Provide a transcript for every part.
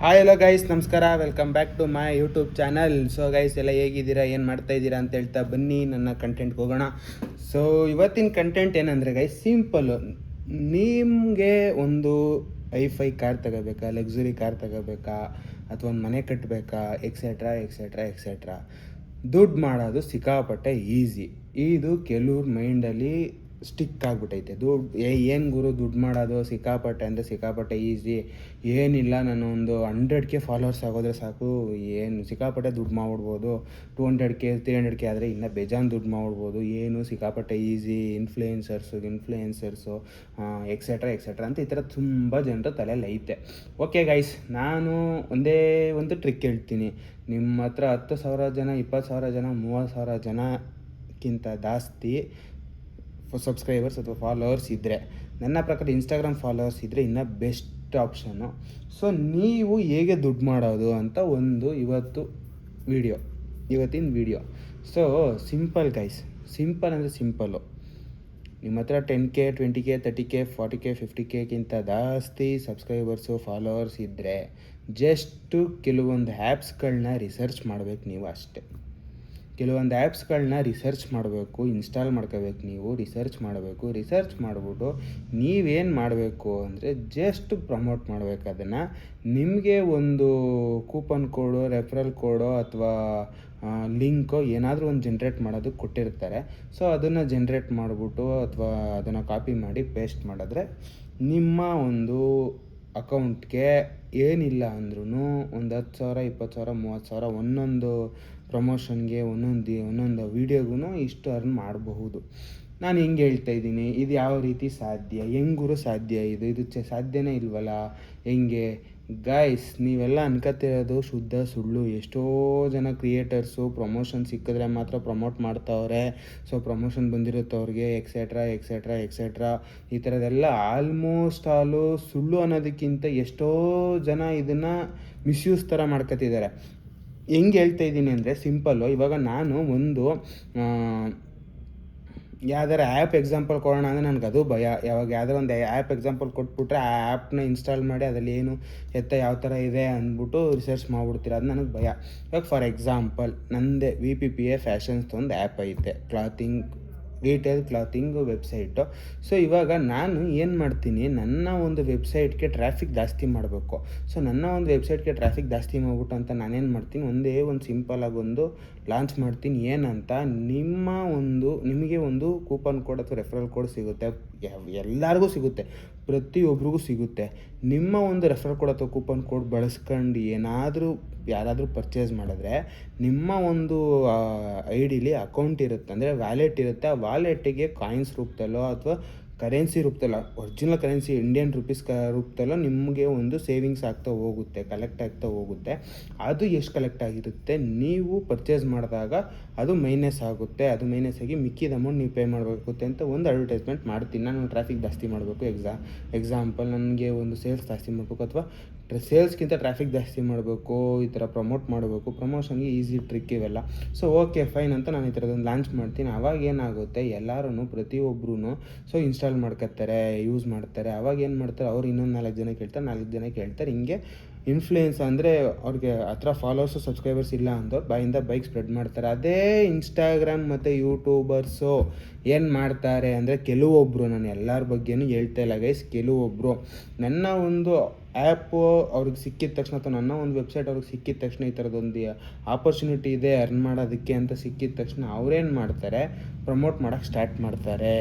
Hi hello guys, ನಮಸ್ಕಾರ. Welcome back to my YouTube channel. So guys, ಎಲ್ಲ ಹೇಗಿದ್ದೀರಾ, ಏನು ಮಾಡ್ತಾಯಿದ್ದೀರಾ ಅಂತ ಹೇಳ್ತಾ ಬನ್ನಿ ನನ್ನ ಕಂಟೆಂಟ್ಗೆ ಹೋಗೋಣ. ಸೊ ಇವತ್ತಿನ ಕಂಟೆಂಟ್ ಏನಂದರೆ ಗೈಸ್, ಸಿಂಪಲ್ಲು. ನಿಮಗೆ ಒಂದು ಐ5 ಕಾರ್ ತಗೋಬೇಕಾ, ಲಕ್ಸುರಿ ಕಾರ್ ತಗೋಬೇಕಾ, ಅಥವಾ ಒಂದು ಮನೆ ಕಟ್ಟಬೇಕಾ, ಎಕ್ಸೆಟ್ರಾ ಎಕ್ಸೆಟ್ರಾ ಎಕ್ಸೆಟ್ರಾ. ದುಡ್ಡು ಮಾಡೋದು ಸಿಕ್ಕಾಪಟ್ಟೆ ಈಸಿ. ಇದು ಕೆಲವ್ರ ಮೈಂಡಲ್ಲಿ ಸ್ಟಿಕ್ ಆಗಿಬಿಟ್ಟೈತೆ. ಏನು ಗುರು ದುಡ್ಡು ಮಾಡೋದು ಸಿಕ್ಕಾಪಟ್ಟೆ ಅಂದರೆ ಸಿಕ್ಕಾಪಟ್ಟೆ ಈಸಿ, ಏನಿಲ್ಲ, ನಾನು ಒಂದು 100K ಫಾಲೋವರ್ಸ್ ಆಗೋದ್ರೆ ಸಾಕು, ಏನು ಸಿಕ್ಕಾಪಟ್ಟೆ ದುಡ್ಡು ಮಾಡ್ಬಿಡ್ಬೋದು. 200K 300K ಆದರೆ ಇನ್ನೂ ಬೇಜಾನ್ ದುಡ್ಡು ಮಾಡ್ಬಿಡ್ಬೋದು, ಏನು ಸಿಕ್ಕಾಪಟ್ಟೆ ಈಸಿ, ಇನ್ಫ್ಲೂಯೆನ್ಸರ್ಸು ಎಕ್ಸೆಟ್ರಾ ಎಕ್ಸೆಟ್ರಾ ಅಂತ ಈ ಥರ ತುಂಬ ಜನರ ತಲೆಯಲ್ಲಿ ಐತೆ. ಓಕೆ ಗೈಸ್, ನಾನು ಒಂದೇ ಒಂದು ಟ್ರಿಕ್ ಹೇಳ್ತೀನಿ. ನಿಮ್ಮ ಹತ್ರ 10,000 ಜನ, 20,000 ಜನ, 30,000 ಜನಕ್ಕಿಂತ ಜಾಸ್ತಿ ಸಬ್ಸ್ಕ್ರೈಬರ್ಸ್ ಅಥವಾ ಫಾಲೋವರ್ಸ್ ಇದ್ದರೆ, ನನ್ನ ಪ್ರಕಾರ ಇನ್ಸ್ಟಾಗ್ರಾಮ್ ಫಾಲೋವರ್ಸ್ ಇದ್ದರೆ ಇನ್ನೂ ಬೆಸ್ಟ್ ಆಪ್ಷನ್ನು. ಸೊ ನೀವು ಹೇಗೆ ದುಡ್ಡು ಮಾಡೋದು ಅಂತ ಒಂದು ಇವತ್ತಿನ video. So simple guys, simple ಅಂದರೆ ಸಿಂಪಲ್ಲು. ನಿಮ್ಮ ಹತ್ರ 10K 20K 30K 40K 50Kಗಿಂತ ಜಾಸ್ತಿ ಸಬ್ಸ್ಕ್ರೈಬರ್ಸು ಫಾಲೋವರ್ಸ್ ಇದ್ದರೆ ಜಸ್ಟು ಕೆಲವೊಂದು ಆ್ಯಪ್ಸ್ಗಳನ್ನ ರಿಸರ್ಚ್ ಮಾಡಬೇಕು ನೀವು ಅಷ್ಟೇ. ಕೆಲವೊಂದು ಆ್ಯಪ್ಸ್ಗಳನ್ನ ರಿಸರ್ಚ್ ಮಾಡಬೇಕು, ಇನ್ಸ್ಟಾಲ್ ಮಾಡ್ಕೋಬೇಕು. ನೀವು ರಿಸರ್ಚ್ ಮಾಡಿಬಿಟ್ಟು ನೀವೇನು ಮಾಡಬೇಕು ಅಂದರೆ ಜಸ್ಟ್ ಪ್ರಮೋಟ್ ಮಾಡಬೇಕು ಅದನ್ನು. ನಿಮಗೆ ಒಂದು ಕೂಪನ್ ಕೋಡೋ, ರೆಫರಲ್ ಕೋಡೋ ಅಥವಾ ಲಿಂಕೋ ಏನಾದರೂ ಒಂದು ಜನ್ರೇಟ್ ಮಾಡೋದಕ್ಕೆ ಕೊಟ್ಟಿರ್ತಾರೆ. ಸೊ ಅದನ್ನು ಜನ್ರೇಟ್ ಮಾಡಿಬಿಟ್ಟು ಅಥವಾ ಅದನ್ನು ಕಾಪಿ ಮಾಡಿ ಪೇಸ್ಟ್ ಮಾಡಿದ್ರೆ ನಿಮ್ಮ ಒಂದು ಅಕೌಂಟ್ಗೆ ಏನಿಲ್ಲ ಅಂದ್ರೂ ಒಂದು 10,000 20,000 30,000 ಒಂದೊಂದು ಪ್ರಮೋಷನ್ಗೆ ಒಂದೊಂದು ವೀಡಿಯೋಗೂ ಇಷ್ಟು ಅರ್ನ್ ಮಾಡಬಹುದು. ನಾನು ಹೆಂಗೆ ಹೇಳ್ತಾ ಇದ್ದೀನಿ, ಇದು ಯಾವ ರೀತಿ ಸಾಧ್ಯ, ಹೆಂಗೂರು ಸಾಧ್ಯ, ಇದು ಸಾಧ್ಯನೇ ಇಲ್ವಲ್ಲ, ಹೆಂಗೆ ಗೈಸ್? ನೀವೆಲ್ಲ ಅನ್ಕೋತಿರೋದು ಶುದ್ಧ ಸುಳ್ಳು. ಎಷ್ಟೋ ಜನ ಕ್ರಿಯೇಟರ್ಸು ಪ್ರಮೋಷನ್ ಸಿಕ್ಕಿದ್ರೆ ಮಾತ್ರ ಪ್ರಮೋಟ್ ಮಾಡ್ತಾವ್ರೆ. ಸೊ ಪ್ರಮೋಷನ್ ಬಂದಿರುತ್ತೆ ಅವ್ರಿಗೆ, ಎಕ್ಸೆಟ್ರಾ ಎಕ್ಸೆಟ್ರಾ ಎಕ್ಸೆಟ್ರಾ ಈ ಥರದ್ದೆಲ್ಲ ಆಲ್ಮೋಸ್ಟ್ ಆಲು ಸುಳ್ಳು ಅನ್ನೋದಕ್ಕಿಂತ ಎಷ್ಟೋ ಜನ ಇದನ್ನು ಮಿಸ್ಯೂಸ್ ಥರ ಮಾಡ್ಕೊತಿದ್ದಾರೆ. ಹೆಂಗೆ ಹೇಳ್ತಾ ಇದ್ದೀನಿ ಅಂದರೆ ಸಿಂಪಲ್ಲು. ಇವಾಗ ನಾನು ಒಂದು ಯಾವ್ದಾರು ಆ್ಯಪ್ ಎಕ್ಸಾಂಪಲ್ ಕೊಡೋಣ ಅಂದರೆ ನನಗೆ ಅದು ಭಯ. ಯಾವಾಗ ಯಾವ್ದಾರು ಒಂದು ಆ್ಯಪ್ ಎಕ್ಸಾಂಪಲ್ ಕೊಟ್ಬಿಟ್ರೆ ಆ ಆ್ಯಪ್ನ ಇನ್ಸ್ಟಾಲ್ ಮಾಡಿ ಅದರಲ್ಲಿ ಏನು ಯಾವ ಥರ ಇದೆ ಅಂದ್ಬಿಟ್ಟು ರಿಸರ್ಚ್ ಮಾಡಿಬಿಡ್ತೀರ, ಅದು ನನಗೆ ಭಯ. ಇವಾಗ ಫಾರ್ ಎಕ್ಸಾಂಪಲ್ ನನ್ನದೇ VPPA ಫ್ಯಾಷನ್ಸ್ ಒಂದು ಆ್ಯಪ್ ಐತೆ, ರಿಟೇಲ್ ಕ್ಲಾತಿಂಗ್ ವೆಬ್ಸೈಟು. ಸೊ ಇವಾಗ ನಾನು ಏನು ಮಾಡ್ತೀನಿ, ನನ್ನ ಒಂದು ವೆಬ್ಸೈಟ್ಗೆ ಟ್ರಾಫಿಕ್ ಜಾಸ್ತಿ ಮಾಡಬೇಕು. ಸೊ ನನ್ನ ಒಂದು ವೆಬ್ಸೈಟ್ಗೆ ಟ್ರಾಫಿಕ್ ಜಾಸ್ತಿ ಮಾಡ್ಬಿಟ್ಟು ಅಂತ ನಾನೇನು ಮಾಡ್ತೀನಿ, ಒಂದು ಸಿಂಪಲಾಗಿ ಒಂದು ಲಾಂಚ್ ಮಾಡ್ತೀನಿ. ಏನಂತ, ನಿಮಗೆ ಒಂದು ಕೂಪನ್ ಕೋಡ್ ಅಥವಾ ರೆಫರಲ್ ಕೋಡ್ ಸಿಗುತ್ತೆ. ಎಲ್ಲರಿಗೂ ಸಿಗುತ್ತೆ, ಪ್ರತಿಯೊಬ್ಬರಿಗೂ ಸಿಗುತ್ತೆ. ನಿಮ್ಮ ಒಂದು ರೆಫರಲ್ ಕೋಡ್ ಅಥವಾ ಕೂಪನ್ ಕೋಡ್ ಬಳಸ್ಕೊಂಡು ಯಾರಾದರೂ ಪರ್ಚೇಸ್ ಮಾಡಿದ್ರೆ ನಿಮ್ಮ ಒಂದು ಐಡಿಲಿ ಅಕೌಂಟ್ ಇರುತ್ತೆ, ಅಂದರೆ ವ್ಯಾಲೆಟ್ ಇರುತ್ತೆ. ಆ ವ್ಯಾಲೆಟ್ಟಿಗೆ ಕಾಯಿನ್ಸ್ ರೂಪದಲ್ಲೋ ಅಥವಾ ಕರೆನ್ಸಿ ರೂಪದಲ್ಲ, ಒರಿಜಿನಲ್ ಕರೆನ್ಸಿ ಇಂಡಿಯನ್ ರುಪೀಸ್ ರೂಪದಲ್ಲೋ ನಿಮಗೆ ಒಂದು ಸೇವಿಂಗ್ಸ್ ಆಗ್ತಾ ಹೋಗುತ್ತೆ, ಕಲೆಕ್ಟ್ ಆಗ್ತಾ ಹೋಗುತ್ತೆ. ಅದು ಎಷ್ಟು ಕಲೆಕ್ಟ್ ಆಗಿರುತ್ತೆ ನೀವು ಪರ್ಚೇಸ್ ಮಾಡಿದಾಗ ಅದು ಮೈನಸ್ ಆಗುತ್ತೆ. ಅದು ಮೈನಸ್ ಆಗಿ ಮಿಕ್ಕಿದ ಅಮೌಂಟ್ ನೀವು ಪೇ ಮಾಡಬೇಕಾಗುತ್ತೆ ಅಂತ ಒಂದು ಅಡ್ವರ್ಟೈಸ್ಮೆಂಟ್ ಮಾಡ್ತೀನಿ. ನಾನು ಟ್ರಾಫಿಕ್ ಜಾಸ್ತಿ ಮಾಡಬೇಕು, ಎಕ್ಸಾಂಪಲ್ ನನಗೆ ಒಂದು ಸೇಲ್ಸ್ ಜಾಸ್ತಿ ಮಾಡಬೇಕು ಅಥವಾ ಸೇಲ್ಸ್ಗಿಂತ ಟ್ರಾಫಿಕ್ ಜಾಸ್ತಿ ಮಾಡಬೇಕು, ಈ ಥರ ಪ್ರಮೋಟ್ ಮಾಡಬೇಕು. ಪ್ರಮೋಷನ್ಗೆ ಈಸಿ ಟ್ರಿಕ್ ಇವೆಲ್ಲ. ಸೊ ಓಕೆ ಫೈನ್ ಅಂತ ನಾನು ಈ ಥರದೊಂದು ಲಾಂಚ್ ಮಾಡ್ತೀನಿ. ಅವಾಗ ಏನಾಗುತ್ತೆ, ಎಲ್ಲರೂ ಪ್ರತಿಯೊಬ್ಬರೂ ಸೊ ಇನ್ಸ್ಟಾಲ್ ಮಾಡ್ಕೊತಾರೆ, ಯೂಸ್ ಮಾಡ್ತಾರೆ. ಅವಾಗ ಏನು ಮಾಡ್ತಾರೆ, ಅವ್ರು ಇನ್ನೊಂದು 4 ಜನ ಕೇಳ್ತಾರೆ. ಹಿಂಗೆ ಇನ್ಫ್ಲೂಯೆನ್ಸ್ ಅಂದರೆ ಅವ್ರಿಗೆ ಹತ್ರ ಫಾಲೋವರ್ಸು ಸಬ್ಸ್ಕ್ರೈಬರ್ಸ್ ಇಲ್ಲ ಅಂದವ್ರು ಬಾಯಿಂದ ಬೈಕ್ ಸ್ಪ್ರೆಡ್ ಮಾಡ್ತಾರೆ. ಅದೇ ಇನ್ಸ್ಟಾಗ್ರಾಮ್ ಮತ್ತು ಯೂಟ್ಯೂಬರ್ಸು ಏನು ಮಾಡ್ತಾರೆ ಅಂದರೆ, ಕೆಲವೊಬ್ಬರು, ನಾನು ಎಲ್ಲರ ಬಗ್ಗೆನೂ ಹೇಳ್ತಾ ಇಲ್ಲ ಗೈಸ್, ಕೆಲವೊಬ್ಬರು ನನ್ನ ಒಂದು ಆ್ಯಪು ಅವ್ರಿಗೆ ಸಿಕ್ಕಿದ ತಕ್ಷಣ ಅಥವಾ ನನ್ನ ಒಂದು ವೆಬ್ಸೈಟ್ ಅವ್ರಿಗೆ ಸಿಕ್ಕಿದ ತಕ್ಷಣ ಈ ಥರದೊಂದು ಆಪರ್ಚುನಿಟಿ ಇದೆ ಅರ್ನ್ ಮಾಡೋದಕ್ಕೆ ಅಂತ ಸಿಕ್ಕಿದ ತಕ್ಷಣ ಅವ್ರೇನು ಮಾಡ್ತಾರೆ, ಪ್ರಮೋಟ್ ಮಾಡೋಕ್ಕೆ ಸ್ಟಾರ್ಟ್ ಮಾಡ್ತಾರೆ.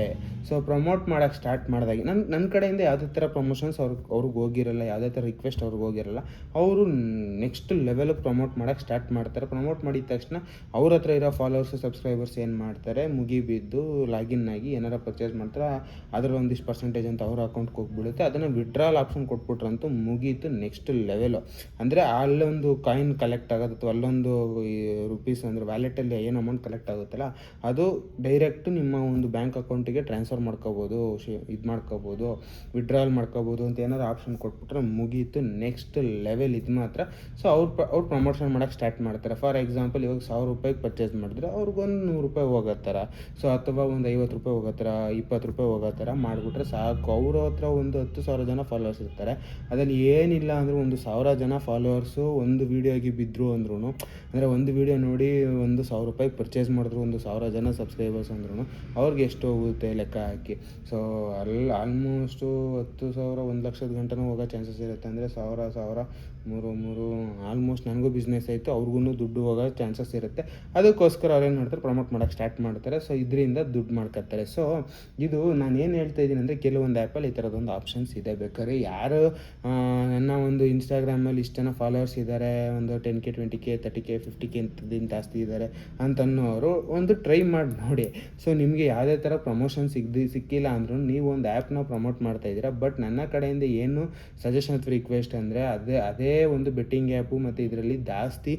ಸೊ ಪ್ರಮೋಟ್ ಮಾಡೋಕ್ಕೆ ಸ್ಟಾರ್ಟ್ ಮಾಡಿದಾಗೆ ನನ್ನ ಕಡೆಯಿಂದ ಯಾವುದೇ ಥರ ಪ್ರಮೋಷನ್ಸ್ ಅವ್ರಿಗೆ ಹೋಗಿರಲ್ಲ, ಯಾವುದೇ ಥರ ರಿಕ್ವೆಸ್ಟ್ ಅವ್ರಿಗೆ ಹೋಗಿರಲ್ಲ. ಅವರು ನೆಕ್ಸ್ಟ್ ಲೆವೆಲಿಗೆ ಪ್ರಮೋಟ್ ಮಾಡೋಕ್ಕೆ ಸ್ಟಾರ್ಟ್ ಮಾಡ್ತಾರೆ. ಪ್ರಮೋಟ್ ಮಾಡಿದ ತಕ್ಷಣ ಅವ್ರ ಹತ್ರ ಇರೋ ಫಾಲೋವರ್ಸು ಸಬ್ಸ್ಕ್ರೈಬರ್ಸ್ ಏನು ಮಾಡ್ತಾರೆ, ಮುಗಿಬಿದ್ದು ಲಾಗಿನ್ ಆಗಿ ಏನಾರು ಪರ್ಚೇಸ್ ಮಾಡ್ತಾರೆ. ಅದರ ಒಂದಿಷ್ಟು ಪರ್ಸೆಂಟೇಜ್ ಅಂತ ಅವ್ರ ಅಕೌಂಟ್ಗೆ ಹೋಗ್ಬಿಡುತ್ತೆ. ಅದನ್ನು ವಿಡ್ರಾಲ್ ಆಪ್ಷನ್ ಕೊಟ್ಬಿಟ್ರಂತೂ ಮುಗೀತು, ನೆಕ್ಸ್ಟ್ ಲೆವೆಲು. ಅಂದರೆ ಅಲ್ಲೊಂದು ಕಾಯಿನ್ ಕಲೆಕ್ಟ್ ಆಗೋದು ಅಥವಾ ಅಲ್ಲೊಂದು ರುಪೀಸ್ ಅಂದರೆ ವ್ಯಾಲೆಟಲ್ಲಿ ಏನು ಅಮೌಂಟ್ ಕಲೆಕ್ಟ್ ಆಗುತ್ತಲ್ಲ, ಅದು ಡೈರೆಕ್ಟು ನಿಮ್ಮ ಒಂದು ಬ್ಯಾಂಕ್ ಅಕೌಂಟಿಗೆ ಟ್ರಾನ್ಸ್ಫರ್ ಟ್ರಾನ್ಸ್ಫರ್ ಮಾಡ್ಕೋಬೋದು, ಇದು ಮಾಡ್ಕೋಬೋದು, ವಿಡ್ರಾಲ್ ಮಾಡ್ಕೋಬೋದು ಅಂತ ಏನಾದ್ರು ಆಪ್ಷನ್ ಕೊಟ್ಬಿಟ್ರೆ ಮುಗೀತು. ನೆಕ್ಸ್ಟ್ ಲೆವೆಲ್ ಇದು ಮಾತ್ರ. ಸೊ ಅವ್ರು ಪ್ರಮೋಷನ್ ಮಾಡೋಕ್ಕೆ ಸ್ಟಾರ್ಟ್ ಮಾಡ್ತಾರೆ. ಫಾರ್ ಎಕ್ಸಾಂಪಲ್ ಇವಾಗ 1000 ರೂಪಾಯಿಗೆ ಪರ್ಚೇಸ್ ಮಾಡಿದ್ರೆ ಅವ್ರಿಗೊಂದು 100 ರೂಪಾಯಿ ಹೋಗೋ ಥರ, ಸೊ ಅಥವಾ ಒಂದು 50 ರೂಪಾಯಿ ಹೋಗೋ ಥರ, 20 ರೂಪಾಯಿ ಹೋಗೋ ಥರ ಮಾಡಿಬಿಟ್ರೆ ಸಾಕು. ಅವ್ರ ಹತ್ರ ಒಂದು 10,000 ಜನ ಫಾಲೋವರ್ಸ್ ಇರ್ತಾರೆ. ಅದ್ರಲ್ಲಿ ಏನಿಲ್ಲ ಅಂದರೆ 1,000 ಜನ ಫಾಲೋವರ್ಸು ಒಂದು ವೀಡಿಯೋಗೆ ಬಿದ್ದರು ಅಂದ್ರೂ, ಅಂದರೆ ಒಂದು ವೀಡಿಯೋ ನೋಡಿ 1,000 ರೂಪಾಯಿಗೆ ಪರ್ಚೇಸ್ ಮಾಡಿದ್ರು 1,000 ಜನ ಸಬ್ಸ್ಕ್ರೈಬರ್ಸ್ ಅಂದ್ರೂ ಅವ್ರಿಗೆ ಎಷ್ಟು ಹೋಗುತ್ತೆ ಲೆಕ್ಕ ಹಾಕಿ. ಸೊ ಆಲ್ಮೋಸ್ಟು 10,000 1,00,000 ಗಂಟನೂ ಹೋಗೋ ಚಾನ್ಸಸ್ ಇರುತ್ತೆ. ಅಂದರೆ 1,000 3 ಆಲ್ಮೋಸ್ಟ್ ನನಗೂ ಬಿಸ್ನೆಸ್ ಆಯಿತು, ಅವ್ರಿಗೂ ದುಡ್ಡು ಹೋಗೋ ಚಾನ್ಸಸ್ ಇರುತ್ತೆ. ಅದಕ್ಕೋಸ್ಕರ ಅವ್ರೇನು ಮಾಡ್ತಾರೆ, ಪ್ರಮೋಟ್ ಮಾಡೋಕ್ಕೆ ಸ್ಟಾರ್ಟ್ ಮಾಡ್ತಾರೆ. ಸೊ ಇದರಿಂದ ದುಡ್ಡು ಮಾಡ್ಕೊತಾರೆ. ಸೊ ಇದು ನಾನು ಏನು ಹೇಳ್ತಾ ಇದ್ದೀನಿ ಅಂದರೆ, ಕೆಲವೊಂದು ಆ್ಯಪಲ್ಲಿ ಈ ಥರದೊಂದು ಆಪ್ಷನ್ಸ್ ಇದೆ. ಬೇಕಾದ್ರೆ ಯಾರು ನನ್ನ ಒಂದು ಇನ್ಸ್ಟಾಗ್ರಾಮಲ್ಲಿ ಇಷ್ಟು ಜನ ಫಾಲೋವರ್ಸ್ ಇದ್ದಾರೆ, ಒಂದು 10K 20K 30K 50K ಇಂಥದ್ದಿನ ಜಾಸ್ತಿ ಇದ್ದಾರೆ ಅಂತನ್ನೋರು ಒಂದು ಟ್ರೈ ಮಾಡಿ ನೋಡಿ. ಸೊ ನಿಮಗೆ ಯಾವುದೇ ಥರ ಪ್ರಮೋಷನ್ ಸಿಕ್ಕಿಲ್ಲ ಅಂದ್ರೂ ನೀವು ಒಂದು ಆ್ಯಪ್ನ ಪ್ರಮೋಟ್ ಮಾಡ್ತಾ ಇದ್ದೀರಾ. ಬಟ್ ನನ್ನ ಕಡೆಯಿಂದ ಏನು ಸಜೆಷನ್ ಅಥವಾ ರಿಕ್ವೆಸ್ಟ್ ಅಂದರೆ, ಅದೇ ಒಂದು ಬೆಟ್ಟಿಂಗ್ ಆ್ಯಪು ಮತ್ತು ಇದರಲ್ಲಿ ಜಾಸ್ತಿ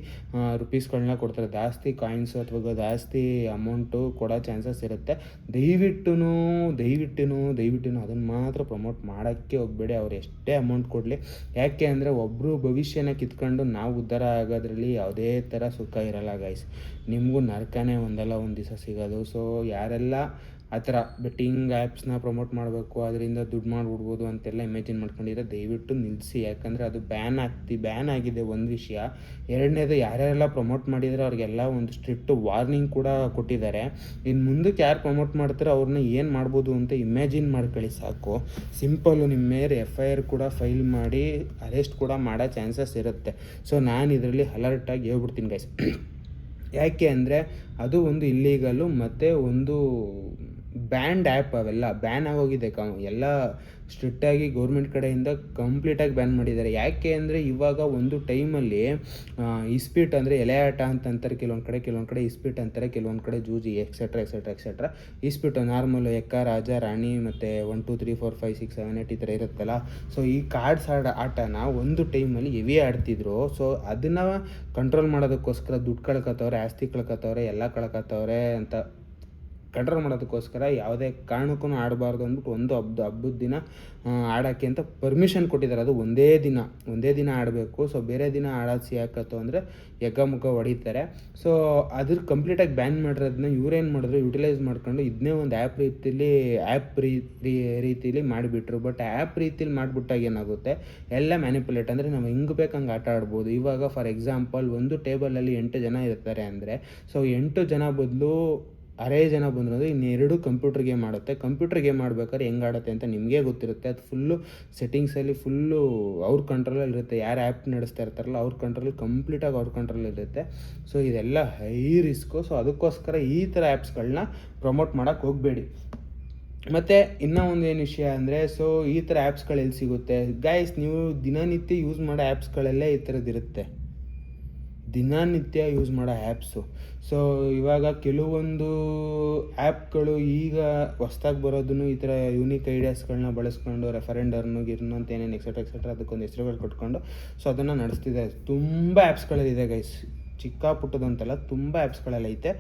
ರುಪೀಸ್ಗಳನ್ನ ಕೊಡ್ತಾರೆ, ಜಾಸ್ತಿ ಕಾಯಿನ್ಸು ಅಥವಾ ಜಾಸ್ತಿ ಅಮೌಂಟು ಕೊಡೋ ಚಾನ್ಸಸ್ ಇರುತ್ತೆ. ದಯವಿಟ್ಟು ಅದನ್ನು ಮಾತ್ರ ಪ್ರಮೋಟ್ ಮಾಡೋಕ್ಕೆ ಹೋಗಬೇಡಿ. ಅವ್ರು ಎಷ್ಟೇ ಅಮೌಂಟ್ ಕೊಡಲಿ. ಯಾಕೆ ಅಂದರೆ ಒಬ್ಬರು ಭವಿಷ್ಯನ ಕಿತ್ಕೊಂಡು ನಾವು ಉದ್ಧಾರ ಆಗೋದ್ರಲ್ಲಿ ಯಾವುದೇ ಥರ ಸುಖ ಇರಲ್ಲ ಗೈಸ್. ನಿಮಗೂ ನರಕನೇ ಒಂದಲ್ಲ ಒಂದು ದಿವಸ ಸಿಗೋದು. ಸೊ ಯಾರೆಲ್ಲ ಆ ಥರ ಬೆಟ್ಟಿಂಗ್ ಆ್ಯಪ್ಸ್ನ ಪ್ರಮೋಟ್ ಮಾಡಬೇಕು, ಅದರಿಂದ ದುಡ್ಡು ಮಾಡಿಬಿಡ್ಬೋದು ಅಂತೆಲ್ಲ ಇಮ್ಯಾಜಿನ್ ಮಾಡ್ಕೊಂಡಿದ್ರೆ ದಯವಿಟ್ಟು ನಿಲ್ಲಿಸಿ. ಯಾಕಂದರೆ ಅದು ಬ್ಯಾನ್ ಆಗಿದೆ ಒಂದು ವಿಷಯ. ಎರಡನೇದು, ಯಾರ್ಯಾರೆಲ್ಲ ಪ್ರಮೋಟ್ ಮಾಡಿದರೆ ಅವ್ರಿಗೆಲ್ಲ ಒಂದು ಸ್ಟ್ರಿಕ್ಟ್ ವಾರ್ನಿಂಗ್ ಕೂಡ ಕೊಟ್ಟಿದ್ದಾರೆ. ಇನ್ನು ಮುಂದಕ್ಕೆ ಯಾರು ಪ್ರಮೋಟ್ ಮಾಡ್ತಾರೆ ಅವ್ರನ್ನ ಏನು ಮಾಡ್ಬೋದು ಅಂತ ಇಮ್ಯಾಜಿನ್ ಮಾಡ್ಕೊಳ್ಳಿ ಸಾಕು. ಸಿಂಪಲ್ಲು, ನಿಮ್ಮ ಮೇಲೆ FIR ಕೂಡ ಫೈಲ್ ಮಾಡಿ ಅರೆಸ್ಟ್ ಕೂಡ ಮಾಡೋ ಚಾನ್ಸಸ್ ಇರುತ್ತೆ. ಸೊ ನಾನು ಇದರಲ್ಲಿ ಅಲರ್ಟಾಗಿ ಹೇಳ್ಬಿಡ್ತೀನಿ ಗೈಸ್. ಯಾಕೆ ಅಂದರೆ ಅದು ಒಂದು ಇಲ್ಲೀಗಲ್ಲು ಮತ್ತು ಒಂದು ಬ್ಯಾಂಡ್ ಆ್ಯಪ್. ಅವೆಲ್ಲ ಬ್ಯಾನ್ ಆಗೋಗಿದೆ. ಎಲ್ಲ ಸ್ಟ್ರಿಕ್ಟಾಗಿ ಗೌರ್ಮೆಂಟ್ ಕಡೆಯಿಂದ ಕಂಪ್ಲೀಟಾಗಿ ಬ್ಯಾನ್ ಮಾಡಿದ್ದಾರೆ. ಯಾಕೆ ಅಂದರೆ ಇವಾಗ ಒಂದು ಟೈಮಲ್ಲಿ ಇಸ್ಪೀಟ್ ಅಂದರೆ ಎಲೆ ಆಟ ಅಂತಾರೆ ಕೆಲವೊಂದು ಕಡೆ ಇಸ್ಪೀಟ್ ಅಂತಾರೆ, ಕೆಲವೊಂದು ಕಡೆ ಜೂಜಿ ಎಕ್ಸೆಟ್ರಾ. ಇಸ್ಪೀಟು ನಾರ್ಮಲು ಎಕ್ಕ, ರಾಜ, ರಾಣಿ ಮತ್ತು 1 2 3 4 5 6 7 8 ಈ ಥರ ಇರುತ್ತಲ್ಲ. ಸೊ ಈ ಕಾರ್ಡ್ಸ್ ಆಟನ ಒಂದು ಟೈಮಲ್ಲಿ ಹೆವಿ ಆಡ್ತಿದ್ರು. ಸೊ ಅದನ್ನು ಕಂಟ್ರೋಲ್ ಮಾಡೋದಕ್ಕೋಸ್ಕರ ದುಡ್ಡು ಕಳ್ಕೊತವ್ರೆ, ಆಸ್ತಿ ಕಳ್ಕೊತವ್ರೆ, ಎಲ್ಲ ಕಳ್ಕೊತವ್ರೆ ಅಂತ ಕಂಟ್ರೋಲ್ ಮಾಡೋದಕ್ಕೋಸ್ಕರ ಯಾವುದೇ ಕಾರಣಕ್ಕೂ ಆಡಬಾರ್ದು ಅಂದ್ಬಿಟ್ಟು ಒಂದು ಹಬ್ಬದ ದಿನ ಆಡೋಕ್ಕೆ ಅಂತ ಪರ್ಮಿಷನ್ ಕೊಟ್ಟಿದ್ದಾರೆ. ಅದು ಒಂದೇ ದಿನ ಆಡಬೇಕು. ಸೊ ಬೇರೆ ದಿನ ಆಡೋದು ಯಾಕತ್ತು ಅಂದರೆ ಮುಖ ಹೊಡಿತಾರೆ. ಸೊ ಅದ್ರ ಕಂಪ್ಲೀಟಾಗಿ ಬ್ಯಾನ್ ಮಾಡಿರೋದನ್ನ ಇವ್ರೇನು ಮಾಡಿದ್ರು, ಯುಟಿಲೈಸ್ ಮಾಡ್ಕೊಂಡು ಇದನ್ನೇ ಒಂದು ಆ್ಯಪ್ ರೀತಿಲಿ ಮಾಡಿಬಿಟ್ರು. ಬಟ್ ಆ್ಯಪ್ ರೀತಿಲಿ ಮಾಡಿಬಿಟ್ಟಾಗ ಏನಾಗುತ್ತೆ, ಎಲ್ಲ ಮ್ಯಾನಿಪುಲೇಟ್. ಅಂದರೆ ನಾವು ಹೆಂಗೆ ಬೇಕು ಹಂಗೆ ಆಟ ಆಡ್ಬೋದು. ಇವಾಗ ಫಾರ್ ಎಕ್ಸಾಂಪಲ್ ಒಂದು ಟೇಬಲಲ್ಲಿ 8 ಜನ ಇರ್ತಾರೆ ಅಂದರೆ, ಸೊ 8 ಜನ ಬದಲು 6 ಜನ ಬಂದಿರೋದು ಇನ್ನೆರಡು ಕಂಪ್ಯೂಟರ್ ಗೇಮ್ ಆಡುತ್ತೆ. ಕಂಪ್ಯೂಟರ್ ಗೇಮ್ ಆಡ್ಬೇಕಾದ್ರೆ ಹೆಂಗೆ ಆಡುತ್ತೆ ಅಂತ ನಿಮಗೇ ಗೊತ್ತಿರುತ್ತೆ. ಅದು ಫುಲ್ಲು ಸೆಟ್ಟಿಂಗ್ಸಲ್ಲಿ ಅವ್ರ ಕಂಟ್ರೋಲಲ್ಲಿ ಇರುತ್ತೆ. ಯಾರು ಆ್ಯಪ್ ನಡೆಸ್ತಾ ಇರ್ತಾರಲ್ಲ ಅವ್ರ ಕಂಪ್ಲೀಟಾಗಿ ಅವ್ರ ಕಂಟ್ರೋಲ್ ಇರುತ್ತೆ. ಸೊ ಇದೆಲ್ಲ ಹೈ ರಿಸ್ಕು. ಸೊ ಅದಕ್ಕೋಸ್ಕರ ಈ ಥರ ಆ್ಯಪ್ಸ್ಗಳನ್ನ ಪ್ರಮೋಟ್ ಮಾಡೋಕ್ಕೆ ಹೋಗಬೇಡಿ. ಮತ್ತು ಇನ್ನೂ ಒಂದು ಏನು ವಿಷಯ ಅಂದರೆ, ಸೊ ಈ ಥರ ಆ್ಯಪ್ಸ್ಗಳು ಎಲ್ಲಿ ಸಿಗುತ್ತೆ ಗೈಸ್? ನೀವು ದಿನನಿತ್ಯ ಯೂಸ್ ಮಾಡೋ ಆ್ಯಪ್ಸ್ಗಳಲ್ಲೇ ಈ ಥರದ್ದಿರುತ್ತೆ, ದಿನನಿತ್ಯ ಯೂಸ್ ಮಾಡೋ ಆ್ಯಪ್ಸು. ಸೊ ಇವಾಗ ಕೆಲವೊಂದು ಆ್ಯಪ್ಗಳು ಈಗ ಹೊಸ್ದಾಗಿ ಬರೋದನ್ನು ಈ ಥರ ಯೂನಿಕ್ ಐಡಿಯಾಸ್ಗಳನ್ನ ಬಳಸ್ಕೊಂಡು ರೆಫರೆಂಡರ್ನು ಗಿರ್ನು ಅಂತ ಏನೇನು ಎಕ್ಸೆಟ್ರಾ ಅದಕ್ಕೊಂದು ಹೆಸರುಗಳು ಕೊಟ್ಕೊಂಡು ಸೊ ಅದನ್ನು ನಡೆಸ್ತಿದೆ. ತುಂಬ ಆ್ಯಪ್ಸ್ಗಳಿದೆ ಗೈಸ್, ಚಿಕ್ಕ ಪುಟ್ಟದಂತೆಲ್ಲ ತುಂಬ ಆ್ಯಪ್ಸ್ಗಳೆಲ್ಲ ಐತೆ.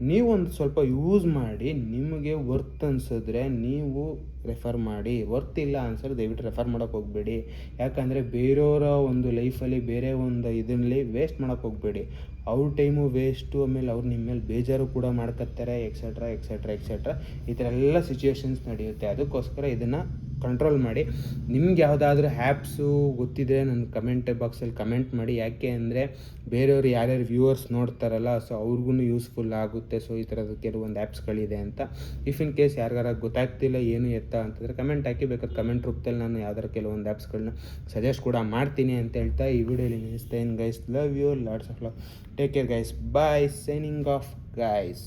ನೀವು ಒಂದು ಸ್ವಲ್ಪ ಯೂಸ್ ಮಾಡಿ, ನಿಮಗೆ ವರ್ತ್ ಅನಿಸಿದ್ರೆ ನೀವು ರೆಫರ್ ಮಾಡಿ, ವರ್ತ್ ಇಲ್ಲ ಅನ್ಸಿದ್ರೆ ದಯವಿಟ್ಟು ರೆಫರ್ ಮಾಡೋಕ್ಕೆ ಹೋಗಬೇಡಿ. ಯಾಕಂದರೆ ಬೇರೆಯವರ ಒಂದು ಲೈಫಲ್ಲಿ ಬೇರೆ ಒಂದು ಇದರಲ್ಲಿ ವೇಸ್ಟ್ ಮಾಡೋಕ್ಕೆ ಹೋಗಬೇಡಿ. ಅವ್ರ ಟೈಮು ವೇಸ್ಟು, ಆಮೇಲೆ ಅವ್ರು ನಿಮ್ಮ ಮೇಲೆ ಬೇಜಾರು ಕೂಡ ಮಾಡ್ಕೊತಾರೆ, ಎಕ್ಸೆಟ್ರಾ. ಈ ಥರ ಎಲ್ಲ ಸಿಚುವೇಶನ್ಸ್ ನಡೆಯುತ್ತೆ. ಅದಕ್ಕೋಸ್ಕರ ಇದನ್ನು ಕಂಟ್ರೋಲ್ ಮಾಡಿ. ನಿಮ್ಗೆ ಯಾವುದಾದ್ರೂ ಆ್ಯಪ್ಸು ಗೊತ್ತಿದ್ದರೆ ನನ್ನ ಕಮೆಂಟ್ ಬಾಕ್ಸಲ್ಲಿ ಕಮೆಂಟ್ ಮಾಡಿ. ಯಾಕೆ ಅಂದರೆ ಬೇರೆಯವರು ಯಾರ್ಯಾರು ವ್ಯೂವರ್ಸ್ ನೋಡ್ತಾರಲ್ಲ, ಸೊ ಅವ್ರಿಗೂ ಯೂಸ್ಫುಲ್ ಆಗುತ್ತೆ. ಸೊ ಈ ಥರದ್ದು ಕೆಲವೊಂದು ಆ್ಯಪ್ಸ್ಗಳಿದೆ ಅಂತ. ಇಫ್ ಇನ್ ಕೇಸ್ ಯಾರಿಗಾರ ಗೊತ್ತಾಗ್ತಿಲ್ಲ ಏನು ಎತ್ತ ಅಂತಂದರೆ ಕಮೆಂಟ್ ಹಾಕಿ, ಬೇಕಾದ್ರೆ ಕಮೆಂಟ್ ರೂಪದಲ್ಲಿ ನಾನು ಯಾವ್ದಾರು ಕೆಲವೊಂದು ಆ್ಯಪ್ಸ್ಗಳನ್ನ ಸಜೆಸ್ಟ್ ಕೂಡ ಮಾಡ್ತೀನಿ ಅಂತ ಹೇಳ್ತಾ ಈ ವಿಡಿಯೋಲಿ ನಿಲ್ಲಿಸ್ತೇನೆ guys. Love you, lots of love. Take care guys. Bye. Signing off guys.